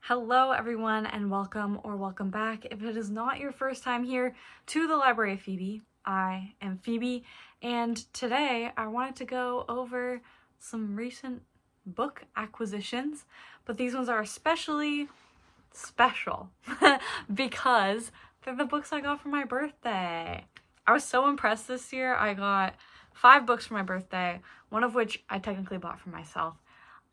Hello everyone and welcome or welcome back. If it is not your first time here to the Library of Phoebe, I am Phoebe, and today I wanted to go over some recent book acquisitions, but these ones are especially special because they're the books I got for my birthday. I was so impressed this year. I got 5 books for my birthday, one of which I technically bought for myself.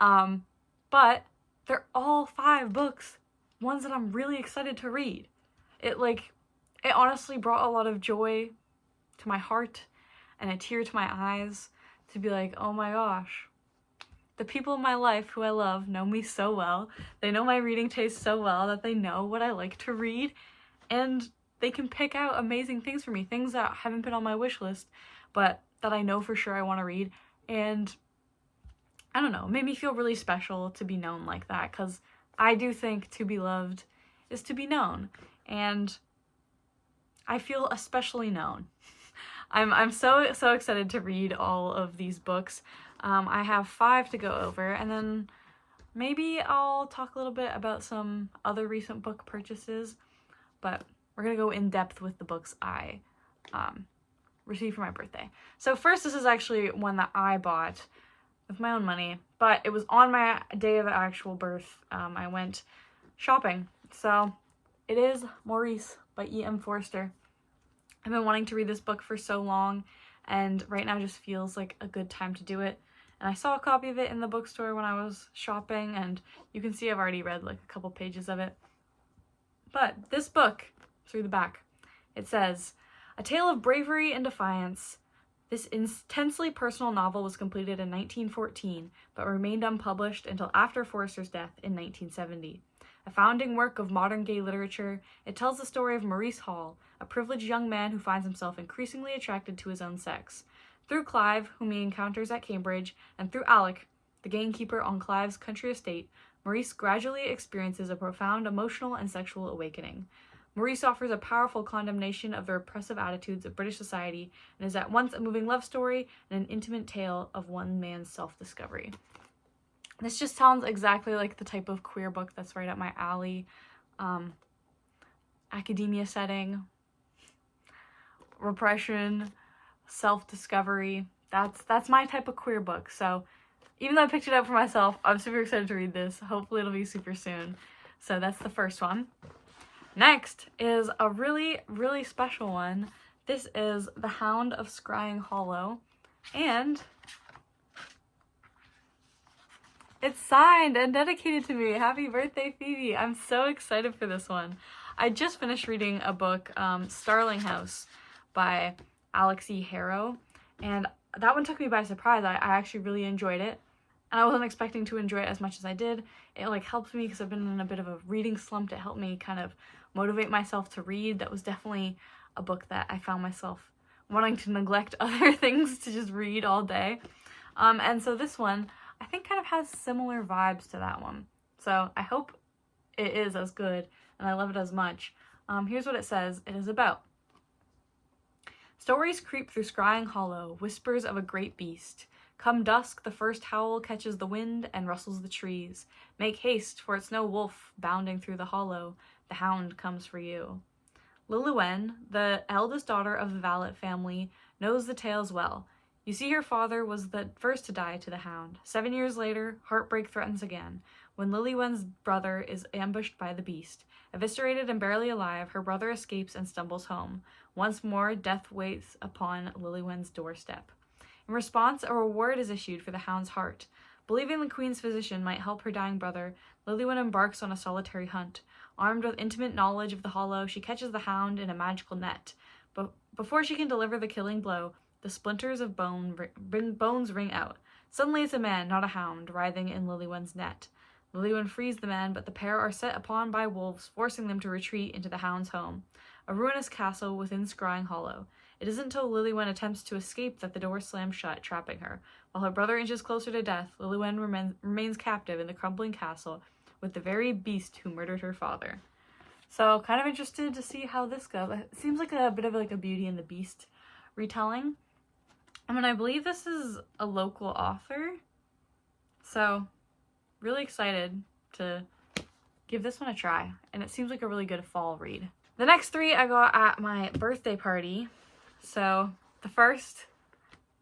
But they're all 5 books, ones that I'm really excited to read. It honestly brought a lot of joy to my heart and a tear to my eyes to be like, oh my gosh, the people in my life who I love know me so well. They know my reading taste so well that they know what I like to read, and they can pick out amazing things for me, things that haven't been on my wish list, but that I know for sure I want to read. And I don't know, it made me feel really special to be known like that, because I do think to be loved is to be known, and I feel especially known. I'm so excited to read all of these books. I have 5 to go over, and then maybe I'll talk a little bit about some other recent book purchases, but we're gonna go in depth with the books I received for my birthday. So first, this is actually one that I bought with my own money, but it was on my day of actual birth. I went shopping. So it is Maurice by E.M. Forster. I've been wanting to read this book for so long, and right now just feels like a good time to do it. And I saw a copy of it in the bookstore when I was shopping, and you can see I've already read like a couple pages of it. But this book, through the back, it says, "A tale of bravery and defiance. This intensely personal novel was completed in 1914, but remained unpublished until after Forster's death in 1970. A founding work of modern gay literature, it tells the story of Maurice Hall, a privileged young man who finds himself increasingly attracted to his own sex. Through Clive, whom he encounters at Cambridge, and through Alec, the gamekeeper on Clive's country estate, Maurice gradually experiences a profound emotional and sexual awakening. Maurice offers a powerful condemnation of the repressive attitudes of British society and is at once a moving love story and an intimate tale of one man's self-discovery." This just sounds exactly like the type of queer book that's right up my alley. Academia setting, repression, self-discovery. That's my type of queer book. So even though I picked it up for myself, I'm super excited to read this. Hopefully it'll be super soon. So that's the first one. Next is a really, really special one. This is The Hound of Scrying Hollow, and it's signed and dedicated to me. Happy birthday, Phoebe. I'm so excited for this one. I just finished reading a book, Starling House by Alexi Harrow, and that one took me by surprise. I actually really enjoyed it, and I wasn't expecting to enjoy it as much as I did. It helped me because I've been in a bit of a reading slump. It helped me kind of motivate myself to read. That was definitely a book that I found myself wanting to neglect other things to just read all day. And so this one, I think, kind of has similar vibes to that one. So I hope it is as good and I love it as much. Here's what it says it is about. "Stories creep through Scrying Hollow, whispers of a great beast. Come dusk, the first howl catches the wind and rustles the trees. Make haste, for it's no wolf bounding through the hollow. The hound comes for you." Liliwen, the eldest daughter of the Valet family, knows the tales well. You see, her father was the first to die to the hound. 7 years later, heartbreak threatens again, when Liliwen's brother is ambushed by the beast. Eviscerated and barely alive, her brother escapes and stumbles home. Once more, death waits upon Liliwen's doorstep. In response, a reward is issued for the hound's heart. Believing the queen's physician might help her dying brother, Liliwen embarks on a solitary hunt. Armed with intimate knowledge of the hollow, she catches the hound in a magical net. But before she can deliver the killing blow, the splinters of bones ring out. Suddenly it's a man, not a hound, writhing in Liliwen's net. Liliwen frees the man, but the pair are set upon by wolves, forcing them to retreat into the hound's home, a ruinous castle within Scrying Hollow. It isn't until Liliwen attempts to escape that the door slams shut, trapping her. While her brother inches closer to death, Liliwen remains captive in the crumbling castle with the very beast who murdered her father. So, kind of interested to see how this goes. It seems like a bit of like a Beauty and the Beast retelling. I mean, I believe this is a local author, so really excited to give this one a try, and it seems like a really good fall read. The next 3 I got at my birthday party. So the first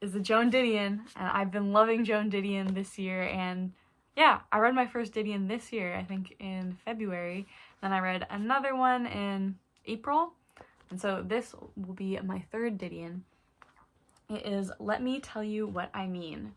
is the Joan Didion, and I've been loving Joan Didion this year, and yeah, I read my first Didion this year, I think in February, then I read another one in April, and so this will be my 3rd Didion. It is Let Me Tell You What I Mean.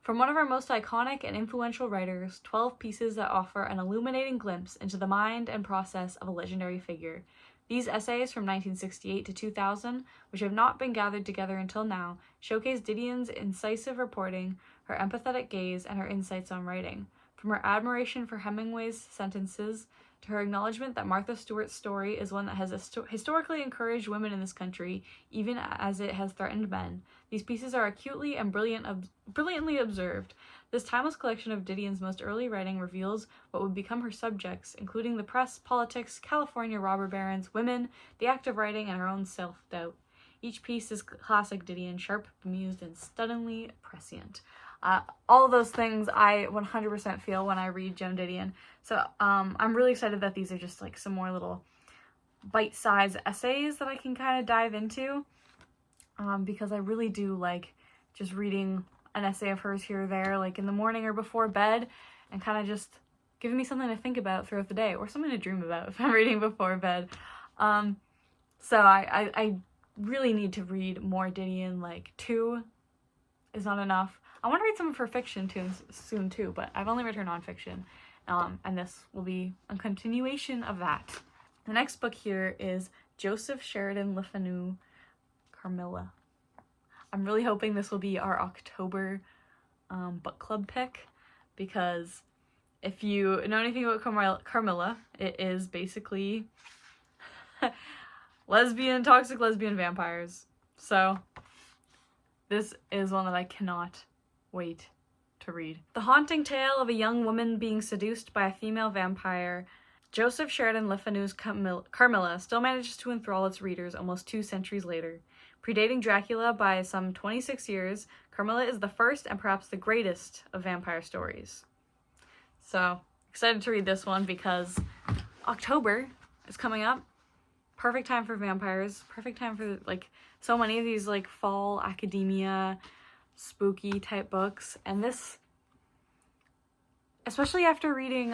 From one of our most iconic and influential writers, 12 pieces that offer an illuminating glimpse into the mind and process of a legendary figure. These essays from 1968 to 2000, which have not been gathered together until now, showcase Didion's incisive reporting, her empathetic gaze, and her insights on writing. From her admiration for Hemingway's sentences to her acknowledgement that Martha Stewart's story is one that has historically encouraged women in this country, even as it has threatened men. These pieces are acutely and brilliantly observed. This timeless collection of Didion's most early writing reveals what would become her subjects, including the press, politics, California robber barons, women, the act of writing, and her own self-doubt. Each piece is classic Didion, sharp, bemused, and stunningly prescient. All of those things I 100% feel when I read Joan Didion. So I'm really excited that these are just like some more little bite-sized essays that I can kind of dive into, because I really do like just reading an essay of hers here or there, like in the morning or before bed, and kind of just giving me something to think about throughout the day, or something to dream about if I'm reading before bed. So I really need to read more Didion. Like 2 is not enough. I want to read some of her fiction soon too, but I've only read her nonfiction, and this will be a continuation of that. The next book here is Joseph Sheridan Le Fanu, Carmilla. I'm really hoping this will be our October book club pick, because if you know anything about Carmilla, it is basically toxic lesbian vampires. So this is one that I cannot wait to read. The haunting tale of a young woman being seduced by a female vampire, Joseph Sheridan Le Fanu's Carmilla still manages to enthrall its readers almost 2 centuries later. Predating Dracula by some 26 years, Carmilla is the first and perhaps the greatest of vampire stories. So, excited to read this one because October is coming up. Perfect time for vampires. Perfect time for like so many of these like fall academia, spooky type books. And this, especially after reading,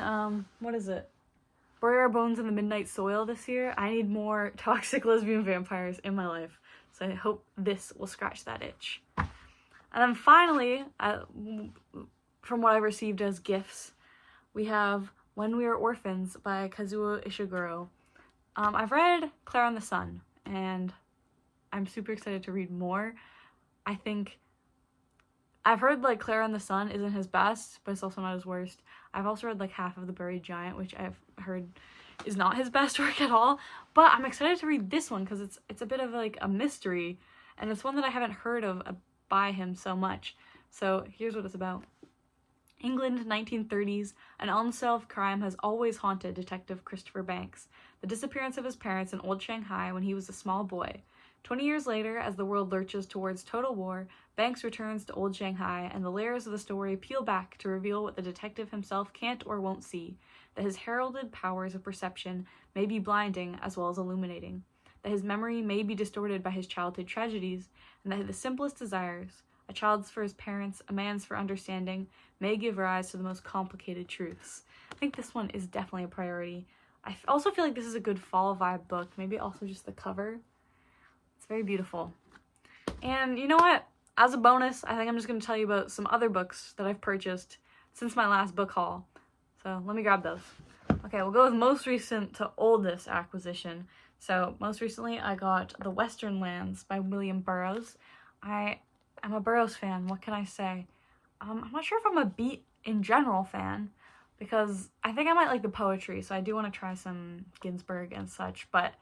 what is it? Bury Our Bones in the Midnight Soil this year, I need more toxic lesbian vampires in my life. So I hope this will scratch that itch. And then finally, from what I received as gifts, we have When We Are Orphans by Kazuo Ishiguro. I've read Claire on the Sun, and I'm super excited to read more. I think I've heard like Claire on the Sun isn't his best, but it's also not his worst. I've also read like half of The Buried Giant, which I've heard is not his best work at all, but I'm excited to read this one because it's a bit of like a mystery, and it's one that I haven't heard of by him so much. So here's what it's about. England, 1930s, an unsolved crime has always haunted Detective Christopher Banks, the disappearance of his parents in old Shanghai when he was a small boy. 20 years later, as the world lurches towards total war, Banks returns to old Shanghai, and the layers of the story peel back to reveal what the detective himself can't or won't see, that his heralded powers of perception may be blinding as well as illuminating, that his memory may be distorted by his childhood tragedies, and that the simplest desires, a child's for his parents, a man's for understanding, may give rise to the most complicated truths. I think this one is definitely a priority. I also feel like this is a good fall vibe book, maybe also just the cover. It's very beautiful. And you know what? As a bonus, I think I'm just going to tell you about some other books that I've purchased since my last book haul. So let me grab those. Okay, we'll go with most recent to oldest acquisition. So most recently I got The Western Lands by William Burroughs. I'm a Burroughs fan, what can I say? I'm not sure if I'm a Beat in general fan, because I think I might like the poetry, so I do want to try some Ginsberg and such, but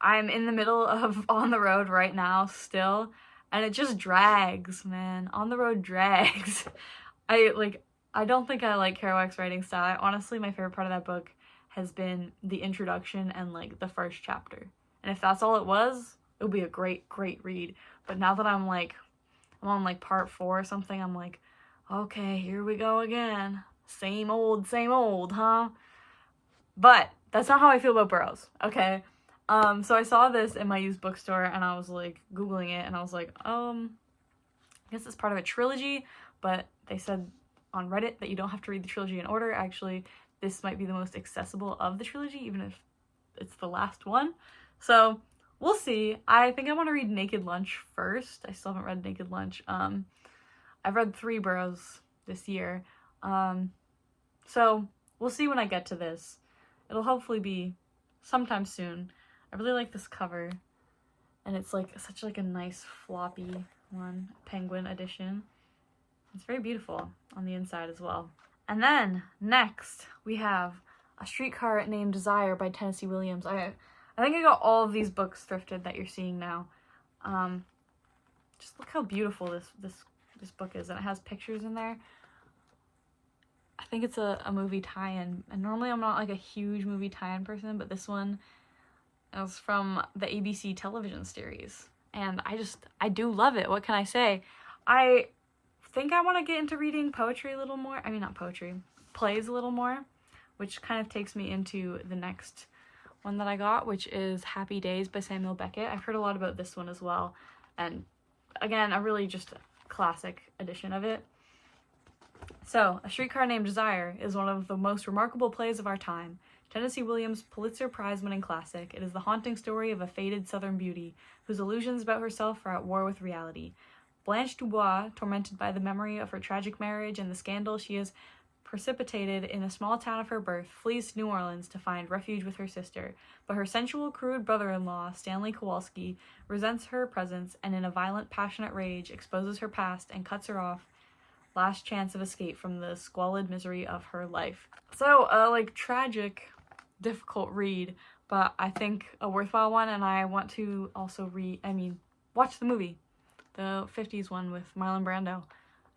I'm in the middle of On the Road right now still, and it just drags, man. On the Road drags. I don't think I like Kerouac's writing style. Honestly, my favorite part of that book has been the introduction and like the first chapter. And if that's all it was, it would be a great, great read. But now that I'm on like part 4 or something, I'm like, okay, here we go again. Same old, huh? But that's not how I feel about Burroughs, okay? So I saw this in my used bookstore, and I was, like, Googling it, and I was like, I guess it's part of a trilogy, but they said on Reddit that you don't have to read the trilogy in order. Actually, this might be the most accessible of the trilogy, even if it's the last one. So we'll see. I think I want to read Naked Lunch first. I still haven't read Naked Lunch. I've read 3 Burroughs this year. So we'll see when I get to this. It'll hopefully be sometime soon. I really like this cover. And it's like such like a nice floppy one, penguin edition. It's very beautiful on the inside as well. And then next we have A Streetcar Named Desire by Tennessee Williams. I think I got all of these books thrifted that you're seeing now. Just look how beautiful this book is, and it has pictures in there. I think it's a movie tie-in, and normally I'm not like a huge movie tie-in person, but this one is from the ABC television series, and I do love it. What can I say? I think I want to get into reading poetry a little more. I mean, not poetry, plays a little more, which kind of takes me into the next one that I got, which is Happy Days by Samuel Beckett. I've heard a lot about this one as well, and again, a really just classic edition of it. So, A Streetcar Named Desire is one of the most remarkable plays of our time. Tennessee Williams' Pulitzer Prize-winning classic, it is the haunting story of a faded Southern beauty whose illusions about herself are at war with reality. Blanche Dubois, tormented by the memory of her tragic marriage and the scandal she has precipitated in the small town of her birth, flees to New Orleans to find refuge with her sister, but her sensual, crude brother-in-law, Stanley Kowalski, resents her presence and in a violent, passionate rage exposes her past and cuts her off last chance of escape from the squalid misery of her life. So, like, tragic, difficult read, but I think a worthwhile one, and I want to also watch the movie, the 50s one with Marlon Brando,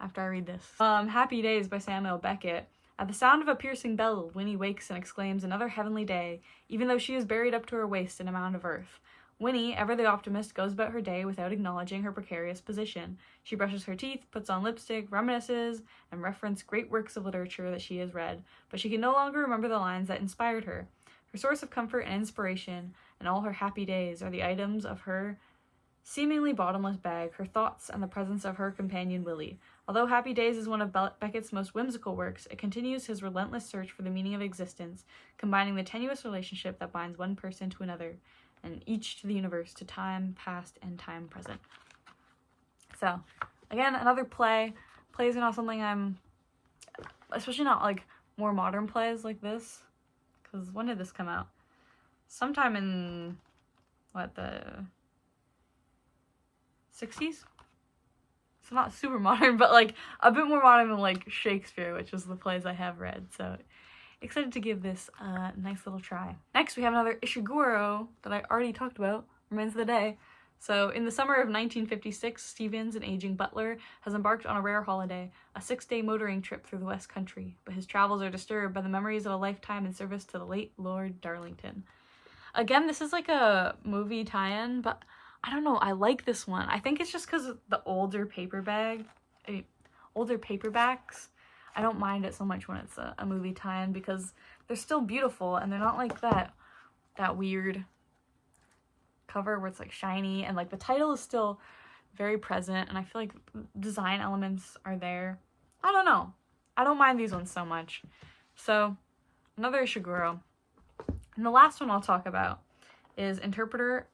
after I read this. Happy Days by Samuel Beckett. At the sound of a piercing bell, Winnie wakes and exclaims, "Another heavenly day," even though she is buried up to her waist in a mound of earth. Winnie, ever the optimist, goes about her day without acknowledging her precarious position. She brushes her teeth, puts on lipstick, reminisces, and references great works of literature that she has read, but she can no longer remember the lines that inspired her. Her source of comfort and inspiration, and all her happy days, are the items of her seemingly bottomless bag, her thoughts, and the presence of her companion Willie. Although Happy Days is one of Beckett's most whimsical works, it continues his relentless search for the meaning of existence, combining the tenuous relationship that binds one person to another, and each to the universe, to time past and time present. So, again, another play. Plays are not something I'm, especially not like more modern plays like this, because when did this come out? Sometime in, the 60s? So not super modern, but like a bit more modern than like Shakespeare, which is the plays I have read. So excited to give this a nice little try. Next, we have another ishiguro that I already talked about, Remains of the Day. So in the summer of 1956, Stevens, an aging butler, has embarked on a rare holiday, a 6-day motoring trip through the West Country, but his travels are disturbed by the memories of a lifetime in service to the late Lord Darlington. Again, this is like a movie tie-in, but I don't know, I like this one. I think it's just because of the older paperbacks. I don't mind it so much when it's a movie tie-in because they're still beautiful and they're not like that weird cover where it's like shiny, and like the title is still very present, and I feel like design elements are there. I don't know. I don't mind these ones so much. So, another ishiguro. And the last one I'll talk about is Interpreter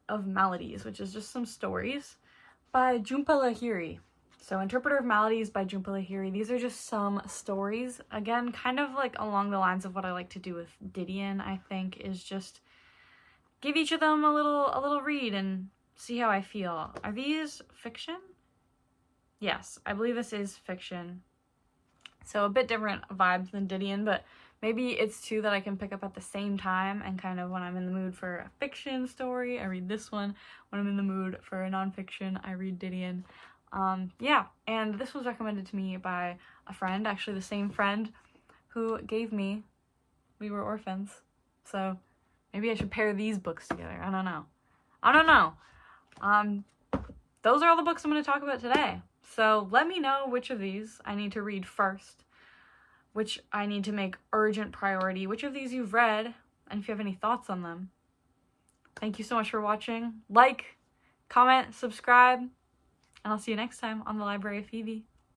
of Maladies, which is just some stories by jhumpa lahiri. So Interpreter of Maladies by jhumpa lahiri. These are just some stories. Again, kind of like along the lines of what I like to do with Didion, I think, is just give each of them a little read and see how I feel. Are these fiction? Yes, I believe this is fiction. So a bit different vibes than Didion, but maybe it's two that I can pick up at the same time, and kind of when I'm in the mood for a fiction story, I read this one. When I'm in the mood for a nonfiction, I read Didion. Yeah, and this was recommended to me by a friend, actually the same friend who gave me We Were Orphans. So maybe I should pair these books together. I don't know. Those are all the books I'm going to talk about today. So let me know which of these I need to read first. which I need to make urgent priority, which of these you've read, and if you have any thoughts on them. Thank you so much for watching. Like, comment, subscribe, and I'll see you next time on the Library of Phoebe.